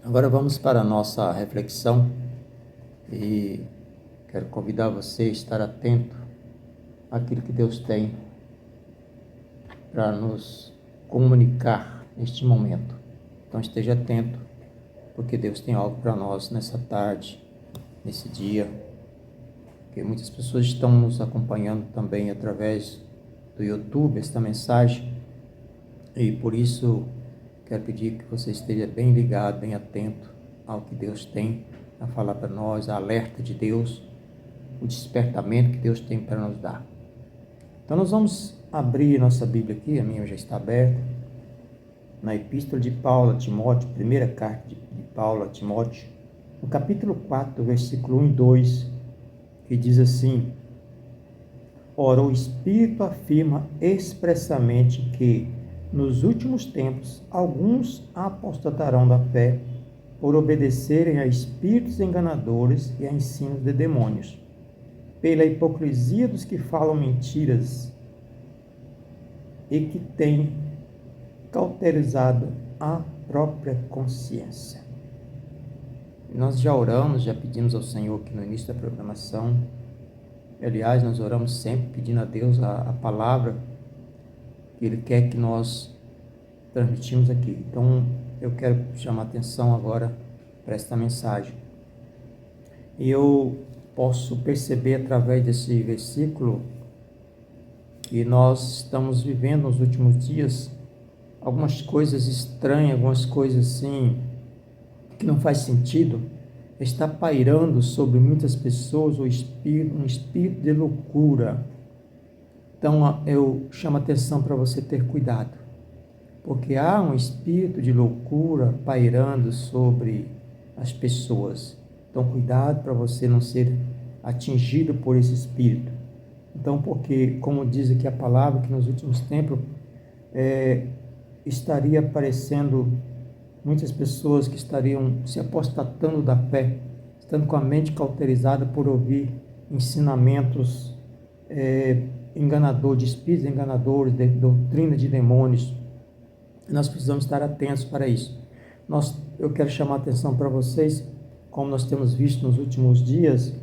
Agora vamos para a nossa reflexão e quero convidar você a estar atento àquilo que Deus tem para nos comunicar neste momento. Então esteja atento, porque Deus tem algo para nós nessa tarde, nesse dia, porque muitas pessoas estão nos acompanhando também através do YouTube, esta mensagem, e por isso quero pedir que você esteja bem ligado, bem atento ao que Deus tem a falar para nós, a alerta de Deus, o despertamento que Deus tem para nos dar. Então nós vamos abrir nossa Bíblia aqui, a minha já está aberta, na Epístola de Paulo a Timóteo, primeira carta de Paulo a Timóteo, no capítulo 4, versículo 1 e 2, que diz assim: Ora, o Espírito afirma expressamente que, nos últimos tempos, alguns apostatarão da fé por obedecerem a espíritos enganadores e a ensinos de demônios, pela hipocrisia dos que falam mentiras e que têm cauterizado a própria consciência. Nós já oramos, já pedimos ao Senhor que no início da programação, aliás, nós oramos sempre pedindo a Deus a palavra que Ele quer que nós transmitimos aqui. Então, eu quero chamar a atenção agora para esta mensagem. E eu posso perceber através desse versículo que nós estamos vivendo nos últimos dias algumas coisas estranhas, algumas coisas assim que não faz sentido. Está pairando sobre muitas pessoas um espírito de loucura. Então eu chamo a atenção para você ter cuidado, porque há um espírito de loucura pairando sobre as pessoas. Então cuidado para você não ser atingido por esse espírito. Então, porque, como diz aqui a palavra, que nos últimos tempos estaria aparecendo muitas pessoas que estariam se apostatando da fé, estando com a mente cauterizada por ouvir ensinamentos enganadores, de espíritos enganadores, de doutrina de demônios. Nós precisamos estar atentos para isso. Eu quero chamar a atenção para vocês, como nós temos visto nos últimos dias,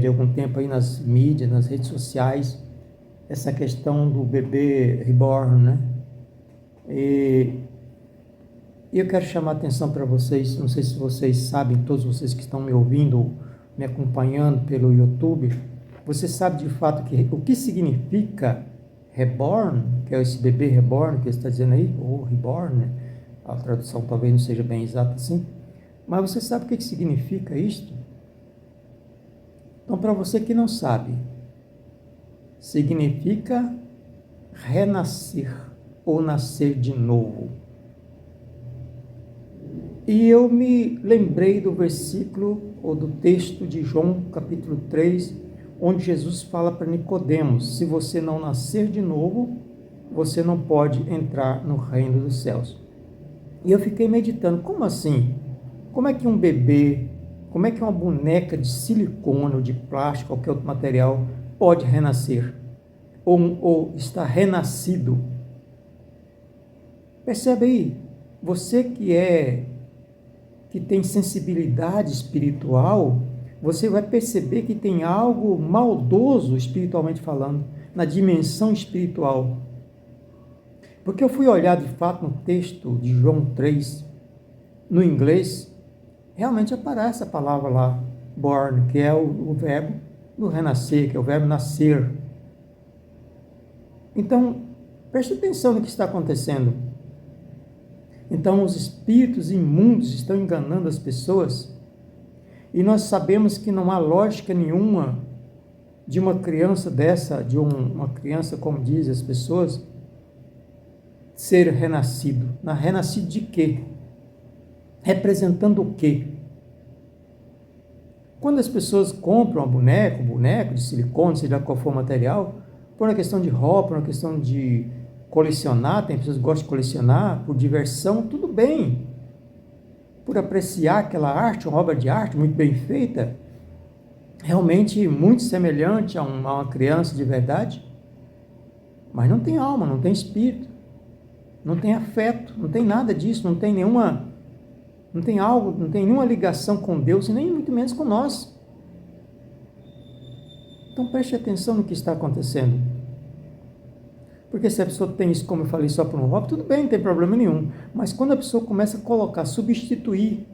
de algum tempo aí nas mídias, nas redes sociais, essa questão do bebê reborn, né? E eu quero chamar a atenção para vocês, não sei se vocês sabem, todos vocês que estão me ouvindo, me acompanhando pelo YouTube, você sabe de fato o que significa reborn, que é esse bebê reborn que ele está dizendo aí, ou reborn, né? A tradução talvez não seja bem exata assim, mas você sabe o que significa isto? Então, para você que não sabe, significa renascer ou nascer de novo. E eu me lembrei do versículo ou do texto de João capítulo 3, onde Jesus fala para Nicodemos: se você não nascer de novo, você não pode entrar no reino dos céus. E eu fiquei meditando, como assim? Como é que um bebê, como é que uma boneca de silicone ou de plástico, qualquer outro material, pode renascer? Ou está renascido? Percebe aí, você que tem sensibilidade espiritual, você vai perceber que tem algo maldoso, espiritualmente falando, na dimensão espiritual. Porque eu fui olhar de fato no texto de João 3, no inglês, realmente aparece a palavra lá, born, que é o verbo do renascer, que é o verbo nascer. Então, preste atenção no que está acontecendo. Então, os espíritos imundos estão enganando as pessoas, e nós sabemos que não há lógica nenhuma de uma criança dessa, uma criança, como dizem as pessoas, ser renascido. Renascido de quê? Representando o quê? Quando as pessoas compram um boneco de silicone, seja qual for o material, por uma questão de roupa, por uma questão de colecionar, tem pessoas que gostam de colecionar, por diversão, tudo bem. Por apreciar aquela arte, uma obra de arte muito bem feita, realmente muito semelhante a uma criança de verdade, mas não tem alma, não tem espírito, não tem afeto, não tem nada disso, não tem nenhuma não tem algo, não tem nenhuma ligação com Deus e nem muito menos com nós. Então preste atenção no que está acontecendo. Porque se a pessoa tem isso, como eu falei, só por um hobby, tudo bem, não tem problema nenhum. Mas quando a pessoa começa a colocar, substituir,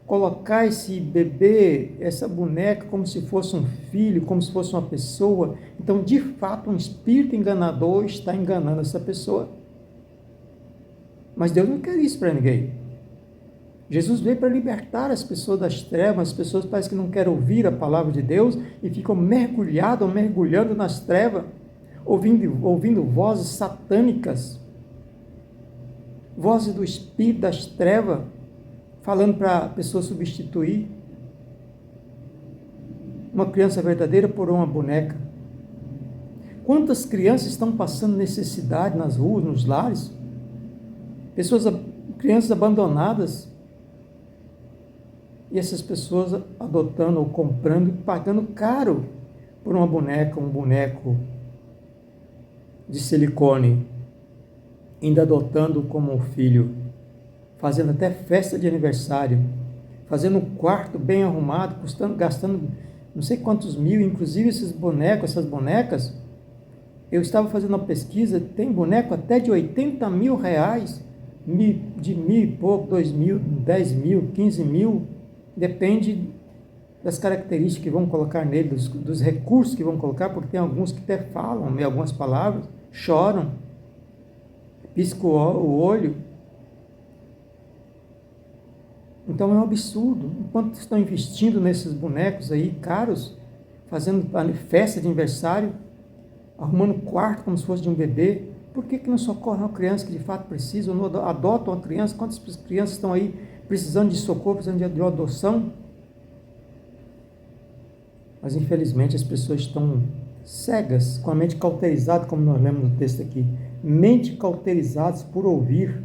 colocar esse bebê, essa boneca, como se fosse um filho, como se fosse uma pessoa, então, de fato, um espírito enganador está enganando essa pessoa. Mas Deus não quer isso para ninguém. Jesus veio para libertar as pessoas das trevas. As pessoas parecem que não querem ouvir a palavra de Deus e ficam mergulhadas ou mergulhando nas trevas, ouvindo vozes satânicas, vozes do espírito das trevas, falando para a pessoa substituir uma criança verdadeira por uma boneca. Quantas crianças estão passando necessidade nas ruas, nos lares? Crianças abandonadas. E essas pessoas adotando ou comprando e pagando caro por uma boneca, um boneco de silicone, ainda adotando como um filho, fazendo até festa de aniversário, fazendo um quarto bem arrumado, gastando não sei quantos mil, inclusive esses bonecos, essas bonecas. Eu estava fazendo uma pesquisa, tem boneco até de 80 mil reais, de 1.000 e pouco, 2.000, 10.000, 15.000, depende das características que vão colocar nele, dos recursos que vão colocar, porque tem alguns que até falam algumas palavras, choram, piscam o olho. Então é um absurdo. Enquanto estão investindo nesses bonecos aí caros, fazendo festa de aniversário, arrumando quarto como se fosse de um bebê, por que não socorrem uma criança que de fato precisa, ou não adotam uma criança? Quantas crianças estão aí precisando de socorro, precisando de adoção? Mas infelizmente as pessoas estão cegas, com a mente cauterizada, como nós lemos no texto aqui, mente cauterizadas por ouvir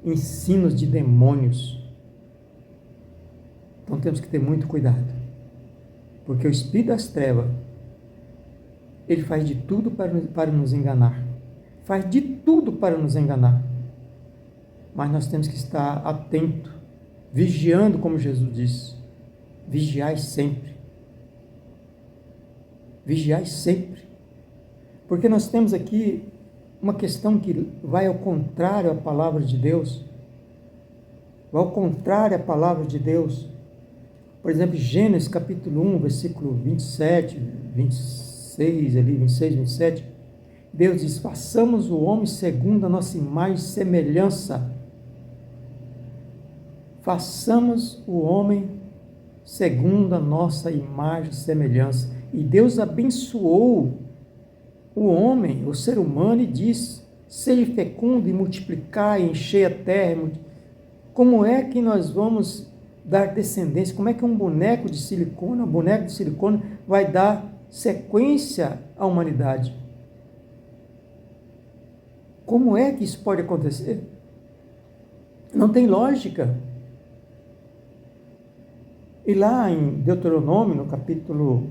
ensinos de demônios. Então temos que ter muito cuidado, porque o espírito das trevas, ele faz de tudo para nos enganar, faz de tudo para nos enganar, mas nós temos que estar atento, vigiando, como Jesus disse, vigiai sempre, porque nós temos aqui uma questão que vai ao contrário à palavra de Deus, vai ao contrário à palavra de Deus. Por exemplo, Gênesis capítulo 1, versículo 27, 26, 27, Deus diz: façamos o homem segundo a nossa imagem e semelhança. Façamos o homem segundo a nossa imagem e semelhança. E Deus abençoou o homem, o ser humano, e diz: seja fecundo e multiplicai, enchei a terra. Como é que nós vamos dar descendência? Como é que um boneco de silicone, vai dar sequência à humanidade? Como é que isso pode acontecer? Não tem lógica. E lá em Deuteronômio, no capítulo,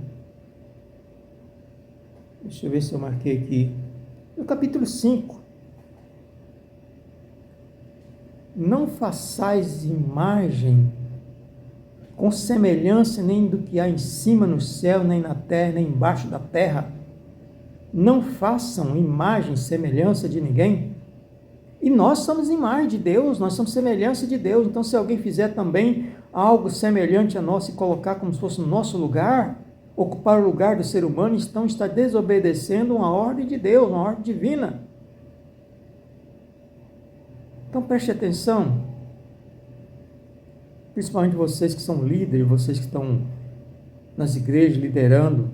deixa eu ver se eu marquei aqui, no capítulo 5, não façais imagem com semelhança nem do que há em cima no céu, nem na terra, nem embaixo da terra. Não façam imagem, semelhança de ninguém. E nós somos imagem de Deus, nós somos semelhança de Deus. Então, se alguém fizer também algo semelhante a nós e colocar como se fosse no nosso lugar, ocupar o lugar do ser humano, então está desobedecendo uma ordem de Deus, uma ordem divina. Então preste atenção, principalmente vocês que são líderes, vocês que estão nas igrejas liderando.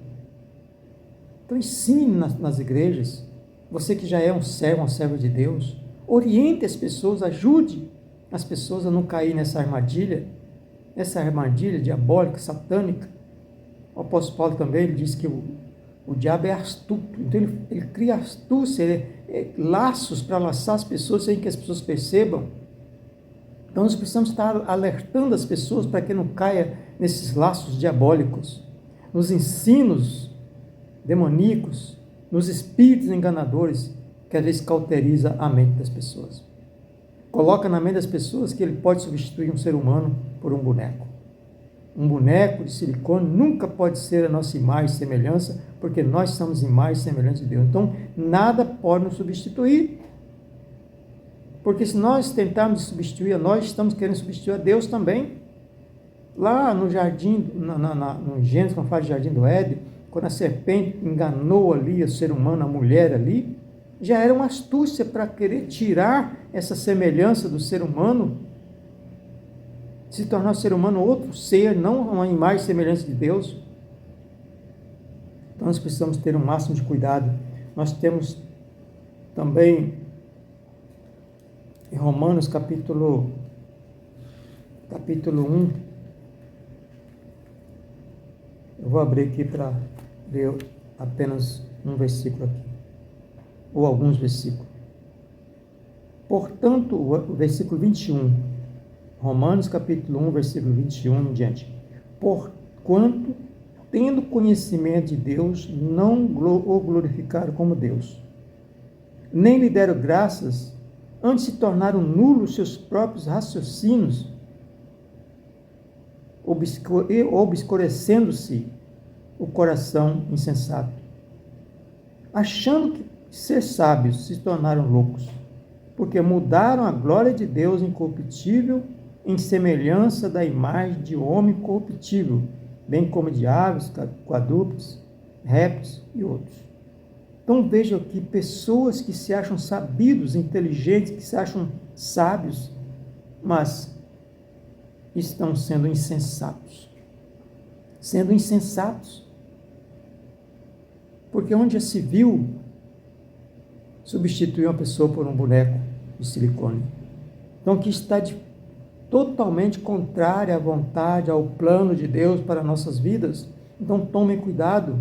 Então ensine nas igrejas, você que já é um servo, uma serva de Deus, oriente as pessoas, ajude as pessoas a não cair nessa armadilha diabólica, satânica. O apóstolo Paulo também, ele diz que o diabo é astuto, então ele cria astúcia, laços para laçar as pessoas sem que as pessoas percebam. Então nós precisamos estar alertando as pessoas para que não caia nesses laços diabólicos, nos ensinos demoníacos, nos espíritos enganadores que às vezes cauteriza a mente das pessoas. coloca na mente das pessoas que ele pode substituir um ser humano por um boneco. Um boneco de silicone nunca pode ser a nossa imagem e semelhança, porque nós somos imagem e semelhança de Deus. Então, nada pode nos substituir. Porque se nós tentarmos substituir a nós, estamos querendo substituir a Deus também. Lá no jardim, no Gênesis, quando fala de jardim do Éden, quando a serpente enganou ali o ser humano, a mulher ali, já era uma astúcia para querer tirar essa semelhança do ser humano, se tornar o ser humano outro ser, não uma imagem e semelhança de Deus. Então nós precisamos ter o máximo de cuidado. Nós temos também em Romanos capítulo 1, eu vou abrir aqui para ler apenas um versículo aqui, ou alguns versículos. Portanto, o versículo 21, Romanos capítulo 1, versículo 21 em diante. Porquanto, tendo conhecimento de Deus, não o glorificaram como Deus, nem lhe deram graças, antes se tornaram nulos seus próprios raciocínios, obscurecendo-se o coração insensato. Achando que ser sábios, se tornaram loucos, porque mudaram a glória de Deus incorruptível em semelhança da imagem de homem corruptível, bem como de aves, quadrúpedes, répteis e outros. Então veja aqui pessoas que se acham sabidos, inteligentes, que se acham sábios, mas estão sendo insensatos. Sendo insensatos. Porque onde já se viu substituir uma pessoa por um boneco de silicone? Então aqui está totalmente contrária à vontade, ao plano de Deus para nossas vidas. Então tomem cuidado,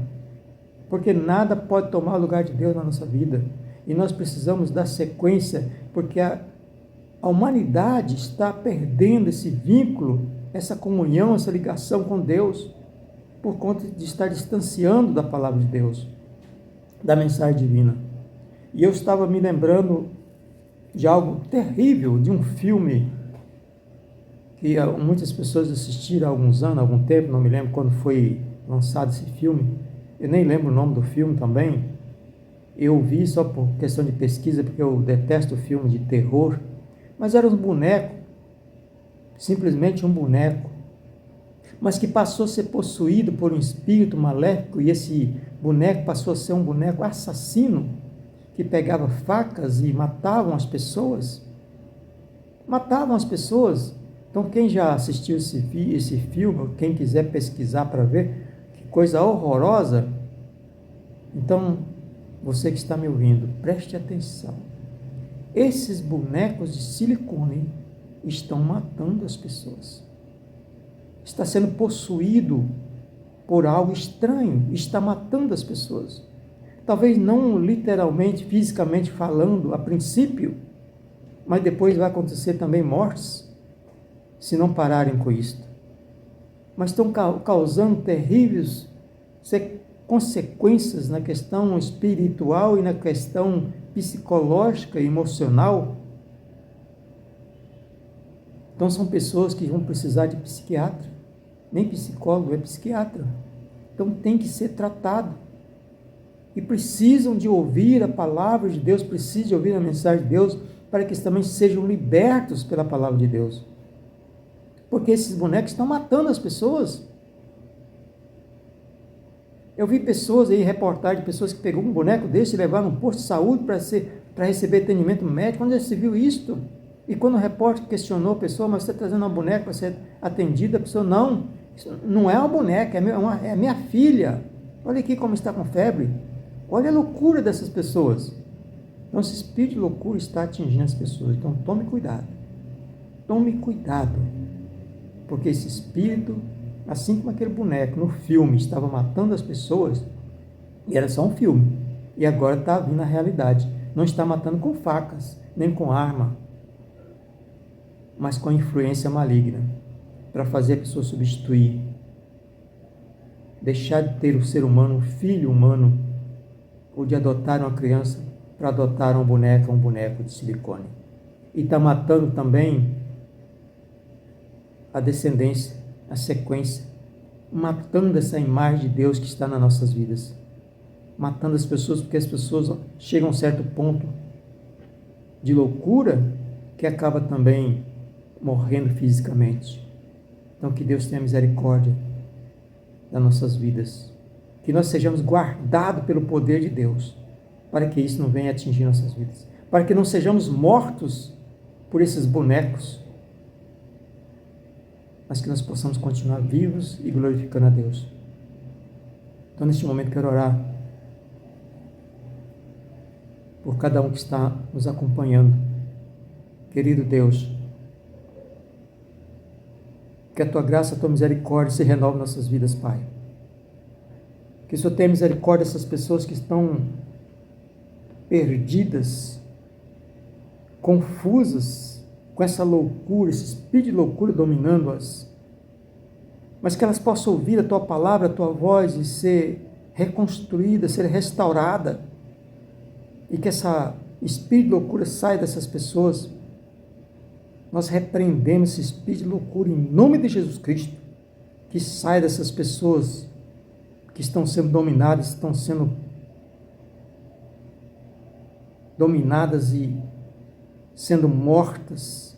porque nada pode tomar o lugar de Deus na nossa vida. E nós precisamos dar sequência, porque a humanidade está perdendo esse vínculo, essa comunhão, essa ligação com Deus, por conta de estar distanciando da palavra de Deus, da mensagem divina. E eu estava me lembrando de algo terrível, de um filme que muitas pessoas assistiram há alguns anos, há algum tempo, não me lembro quando foi lançado esse filme, eu nem lembro o nome do filme também, eu vi só por questão de pesquisa, porque eu detesto filme de terror, mas era um boneco, simplesmente um boneco, mas que passou a ser possuído por um espírito maléfico, e esse boneco passou a ser um boneco assassino, que pegava facas e matavam as pessoas. Então quem já assistiu esse filme, quem quiser pesquisar para ver, que coisa horrorosa. Então, você que está me ouvindo, preste atenção. Esses bonecos de silicone estão matando as pessoas. Está sendo possuído por algo estranho, está matando as pessoas. Talvez não literalmente, fisicamente falando, a princípio, mas depois vai acontecer também mortes, se não pararem com isso. Mas estão causando terríveis consequências na questão espiritual e na questão psicológica e emocional. Então são pessoas que vão precisar de psiquiatra, nem psicólogo, é psiquiatra. Então tem que ser tratado. E precisam de ouvir a palavra de Deus, precisam de ouvir a mensagem de Deus, para que eles também sejam libertos pela palavra de Deus. Porque esses bonecos estão matando as pessoas. Eu vi pessoas aí, reportagem de pessoas que pegou um boneco desse e levaram no posto de saúde para receber atendimento médico. Onde se viu isto? E quando o repórter questionou a pessoa, mas você está trazendo uma boneca para ser atendida? A pessoa, não, isso não é uma boneca, é minha filha. Olha aqui como está com febre. Olha a loucura dessas pessoas. Então esse espírito de loucura está atingindo as pessoas. Então tome cuidado. Tome cuidado. Porque esse espírito, assim como aquele boneco no filme estava matando as pessoas, e era só um filme, e agora está vindo a realidade. Não está matando com facas, nem com arma, mas com influência maligna, para fazer a pessoa substituir, deixar de ter o ser humano, o filho humano, ou de adotar uma criança para adotar uma boneca, um boneco de silicone. e está matando também a descendência, a sequência, matando essa imagem de Deus que está nas nossas vidas, matando as pessoas, porque as pessoas chegam a um certo ponto de loucura que acaba também morrendo fisicamente. Então que Deus tenha misericórdia das nossas vidas, que nós sejamos guardados pelo poder de Deus, para que isso não venha atingir nossas vidas, para que não sejamos mortos por esses bonecos, mas que nós possamos continuar vivos e glorificando a Deus. Então neste momento quero orar por cada um que está nos acompanhando. Querido Deus, que a Tua graça, a Tua misericórdia se renove em nossas vidas, Pai. Que o Senhor tenha misericórdia dessas pessoas que estão perdidas, confusas, com essa loucura, esse espírito de loucura dominando-as, mas que elas possam ouvir a Tua palavra, a Tua voz e ser reconstruída, ser restaurada, e que esse espírito de loucura saia dessas pessoas. Nós repreendemos esse espírito de loucura em nome de Jesus Cristo, que saia dessas pessoas que estão sendo dominadas, estão sendo dominadas e sendo mortas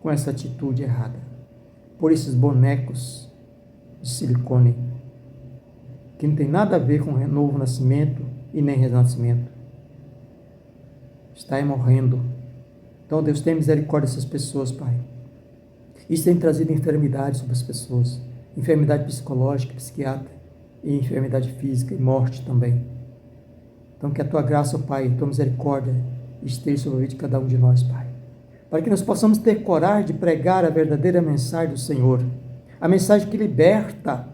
com essa atitude errada, por esses bonecos de silicone, que não tem nada a ver com novo nascimento e nem renascimento. Está aí morrendo. Então Deus tem misericórdia dessas pessoas, Pai. Isso tem trazido enfermidade sobre as pessoas, enfermidade psicológica, psiquiátrica, e enfermidade física e morte também. Então que a Tua graça, Pai, a Tua misericórdia esteja sobre a vida de cada um de nós, Pai, para que nós possamos ter coragem de pregar a verdadeira mensagem do Senhor, a mensagem que liberta,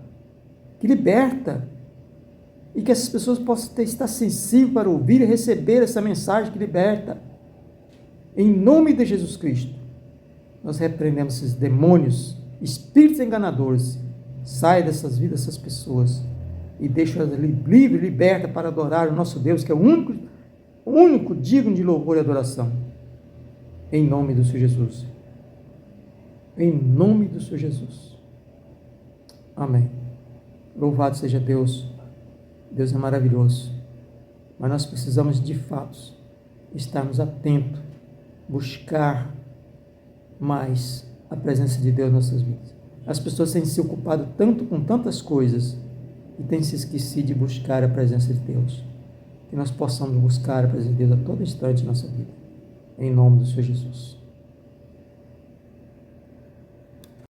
e que essas pessoas possam estar sensíveis para ouvir e receber essa mensagem que liberta. Em nome de Jesus Cristo, nós repreendemos esses demônios, espíritos enganadores. Sai dessas vidas dessas pessoas e deixa-as livre, liberta para adorar o nosso Deus, que é o único digno de louvor e adoração. Em nome do Senhor Jesus. Em nome do Senhor Jesus. Amém. Louvado seja Deus. Deus é maravilhoso. Mas nós precisamos, de fato, estarmos atentos, buscar mais a presença de Deus em nossas vidas. As pessoas têm se ocupado tanto com tantas coisas e têm se esquecido de buscar a presença de Deus. Que nós possamos buscar a presença de Deus a todo instante de nossa vida. Em nome do Senhor Jesus.